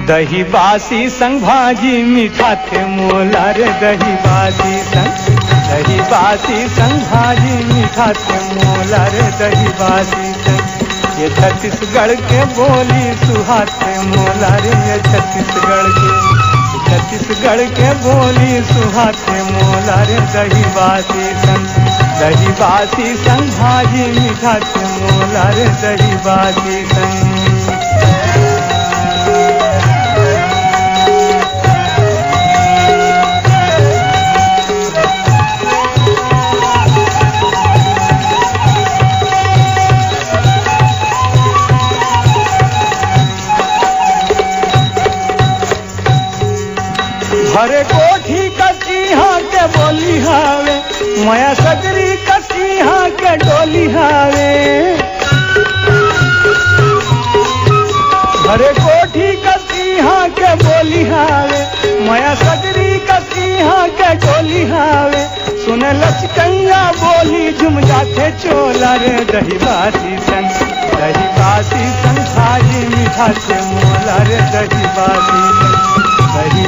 दही बासी संग भाजी मीठा थे मोला रे दही बासी संग भाजी मीठा थे मोला रे दही बासी संग। ये छत्तीसगढ़ के बोली सुहाते मोला रे ये छत्तीसगढ़ के बोली सुहाते मोला रे दही बासी संग भाजी मीठा थे मोला रे दही बासी संग। भरे कोठी कसिहा के बोली हावे माया सगरी कसिहा के डोली हावे। भरे कोठी कसिहा के बोली हावे माया सगरी कसिहा के डोली हावे। सुन लचकंगा बोली झुम जाते चोला रे दही बासी संग भाजी मीठा थे मोला रे दही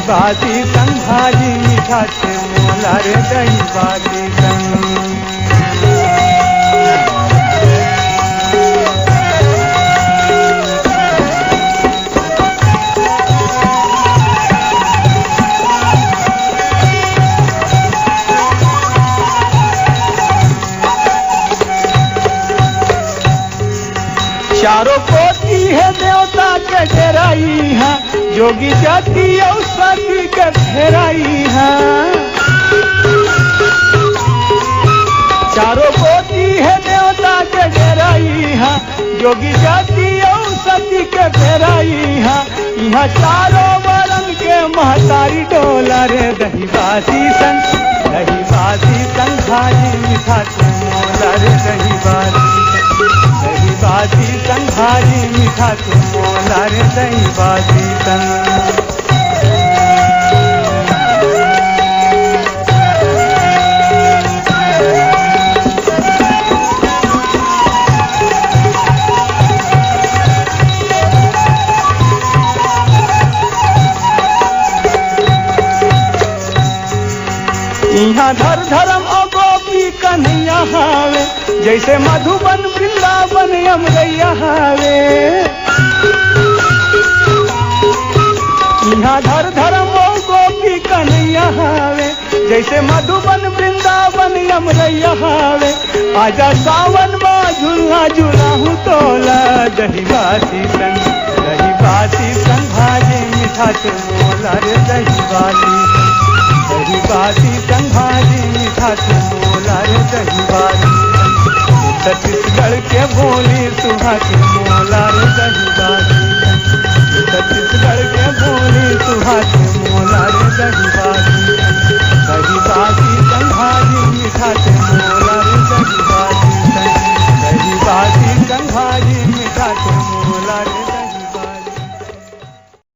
बासी संग भाजी मीठा थे मोला रे दही बासी संग। चारों कोटि है देवता के डेराई है जोगी जाति और सती के फेराई है। चारों कोटि है देवता के डेराई है जोगी जाति और सती के फेराई है। यहाँ चारों वरण के महतारी डोला रे दही बासी संग भाजी मीठा थे मोला रे दही बासी संग भाजी मीठा थे मोला रे दही बासी संग। यहाँ धर्म और गोपी कन्हैया हावे जैसे मधुबन वृंदावन अमरैया हावे। यहाँ धर्म और गोपी कन्हैया हावे जैसे मधुबन वृंदावन अमरैया हावे। आजा सावन में झूला झूलाहूँ तोला दही बासी संग भाजी मीठा थे मोला रे दही बासी संग भाजी मीठा थे मोला रे दही बासी। छत्तीसगढ़ के बोली सुहा